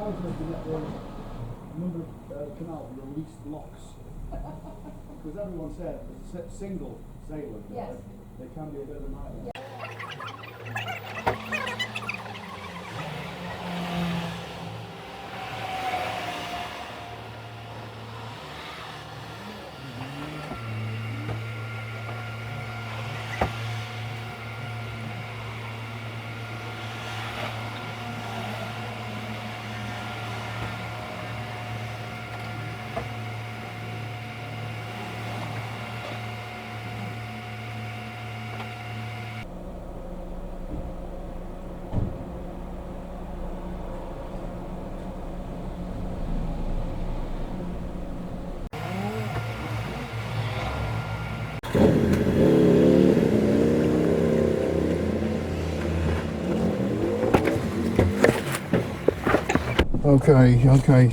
always looking at the number of canal released locks. Because everyone said as a single sailor, yes, they can be a bit of a nightmare. yeah. Okay.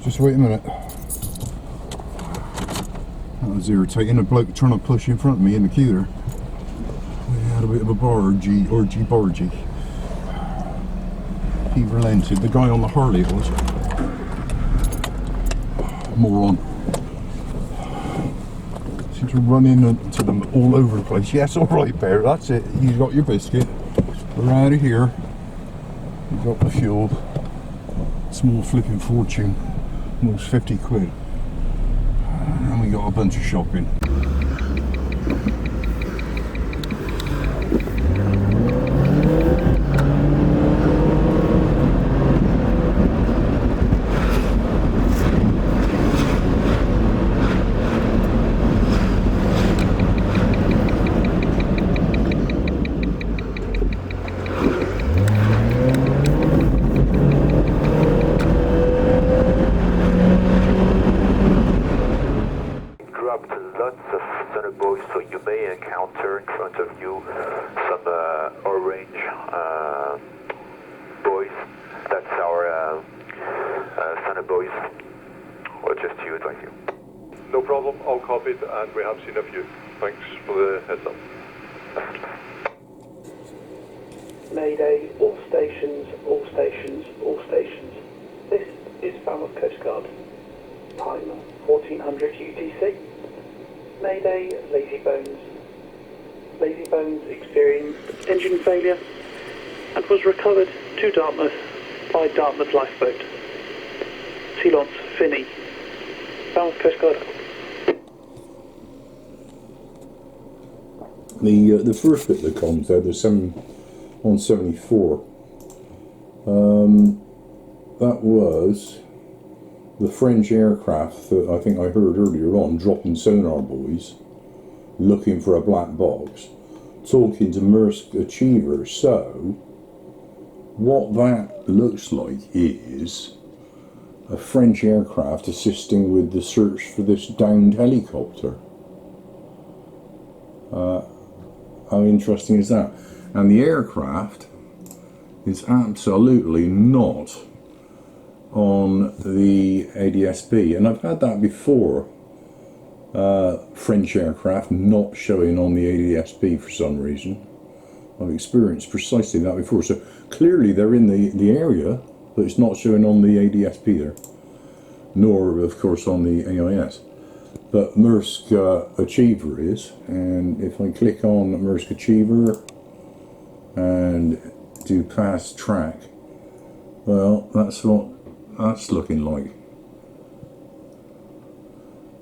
Just wait a minute. That was irritating. A bloke trying to push in front of me in the queue there. We had a bit of a bargy. He relented. The guy on the Harley it was. Moron. Seems to run into them all over the place. Yes, alright, Bear, that's it. You got your biscuit. We're out of here. We got the fuel. Small flipping fortune. Almost 50 quid. And we got a bunch of shopping. Lots of Thunder Boys, so you may encounter in front of you some orange boys. That's our Thunder Boys. Or just to advise you. No problem, all copied, and we have seen a few. Thanks for the heads up. Mayday, all stations. This is Falmouth Coast Guard. Time 1400 UTC. Mayday, Lazy Bones. Lazy Bones experienced engine failure and was recovered to Dartmouth by Dartmouth Lifeboat. Silence, Finney. Falmouth Coast Guard. The first bit of the comms there, the 174, that was the French aircraft that I think I heard earlier on dropping sonar buoys, looking for a black box, talking to Maersk Achiever. So what that looks like is a French aircraft assisting with the search for this downed helicopter. How interesting is that? And the aircraft is absolutely not on the ADS-B, and I've had that before. French aircraft not showing on the ADS-B for some reason. I've experienced precisely that before. So clearly they're in the area, but it's not showing on the ADS-B there, nor of course on the AIS. But Maersk Achiever is, and if I click on Maersk Achiever and do fast track, well, that's what that's looking like.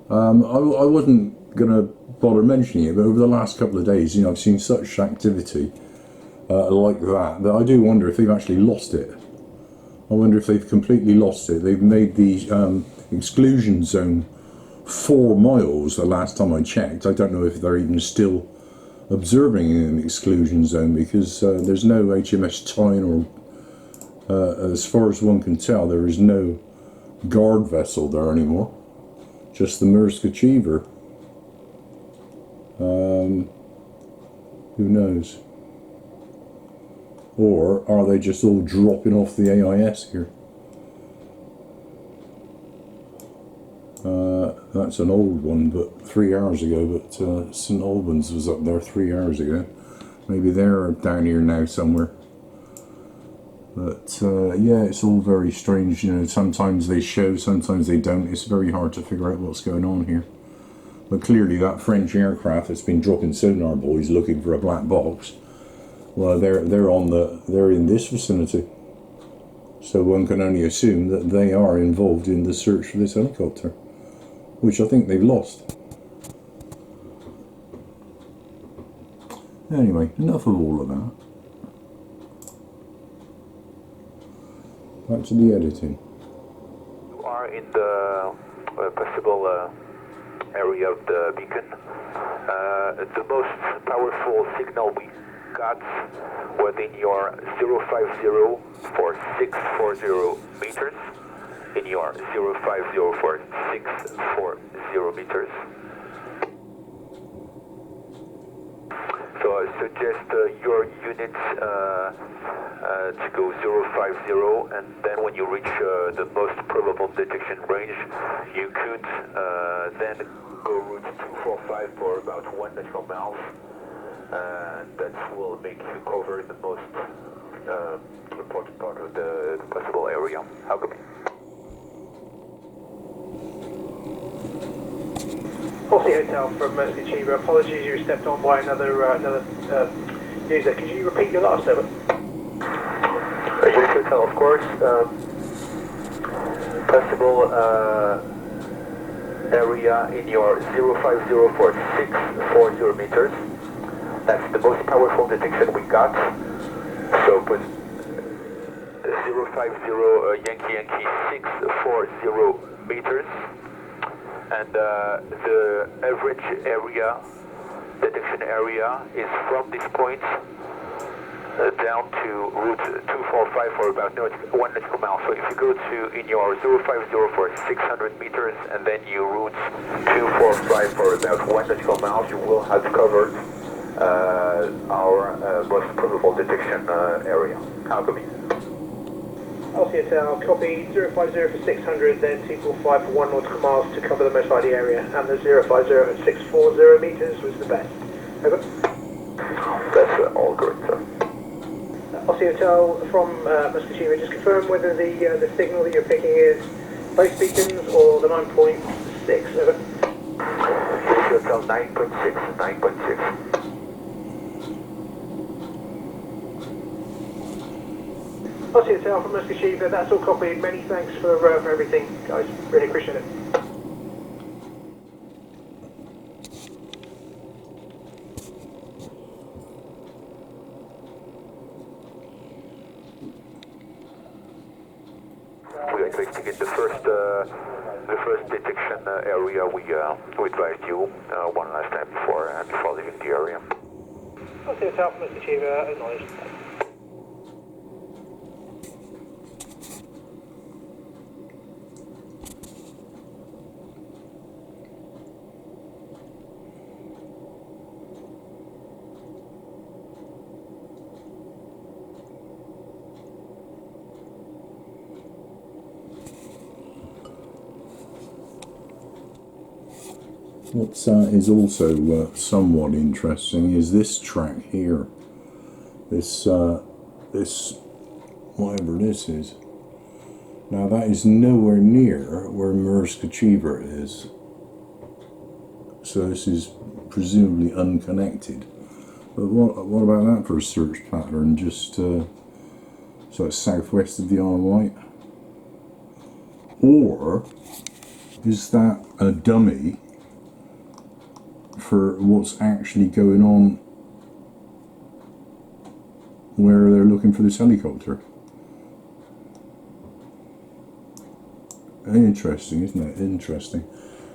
I wasn't going to bother mentioning it, but over the last couple of days, I've seen such activity like that I do wonder if they've actually lost it. I wonder if they've completely lost it. They've made the exclusion zone 4 miles the last time I checked. I don't know if they're even still observing an exclusion zone, because there's no HMS Tyne, or as far as one can tell, there is no guard vessel there anymore. Just the Maersk Achiever. Who knows? Or are they just all dropping off the AIS here? That's an old one, but 3 hours ago, but St Albans was up there 3 hours ago. Maybe they're down here now somewhere. But yeah, it's all very strange. You know, sometimes they show, sometimes they don't. It's very hard to figure out what's going on here. But clearly, that French aircraft that's been dropping sonar buoys looking for a black box. Well, they're in this vicinity. So one can only assume that they are involved in the search for this helicopter, which I think they've lost. Anyway, enough of all of that. Back to the editing. You are in the possible area of the beacon. The most powerful signal we got was in your 050 for 640 meters. In your 050 for 640 meters. So I suggest your units to go 050, and then when you reach the most probable detection range, you could then go route 245 for about 1 nautical miles, and that will make you cover the most important part of the possible area. How come? Posse Hotel from Chiba. Apologies, you were stepped on by another user. Could you repeat your last over? Posse Hotel, of course. Possible area in your 050 for 640 meters. That's the most powerful detection we got. So put 050 Yankee 640 meters. And the average area, detection area, is from this point down to route 245 for about 1 nautical mile. So if you go to in your 050 for 600 meters and then you route 245 for about 1 nautical mile, you will have covered our most probable detection area. How come? LCSL, copy 050 for 600, then 245 for 1 nautical miles to cover the most likely area, and the 050 at 640 meters was the best. Over. That's all correct, sir. LCSL from Muscatine, just confirm whether the signal that you're picking is both beacons or the 9.6. Over. LCSL 9.6. LCSL from Muscatine, that's all copied. Many thanks for everything, guys. Really appreciate it. We are investigating the first detection area. We advised you one last time before leaving the area. LCSL from Muscatine, acknowledged. What is also somewhat interesting is this track here. This whatever this is. Now that is nowhere near where Maersk Achiever is. So this is presumably unconnected. But what about that for a search pattern? Just so it's southwest of the Isle of Wight? Or is that a dummy for what's actually going on where they're looking for this helicopter? Interesting, isn't it? Interesting.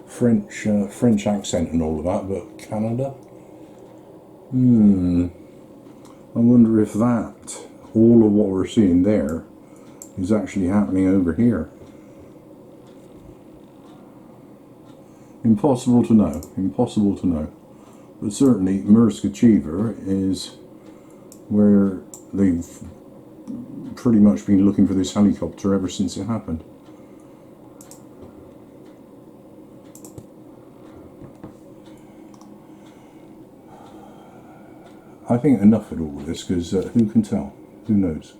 French accent and all of that, but Canada? I wonder if that, all of what we're seeing there, is actually happening over here. Impossible to know, impossible to know. But certainly Maersk Achiever is where they've pretty much been looking for this helicopter ever since it happened. I think enough of all this, because who can tell? Who knows?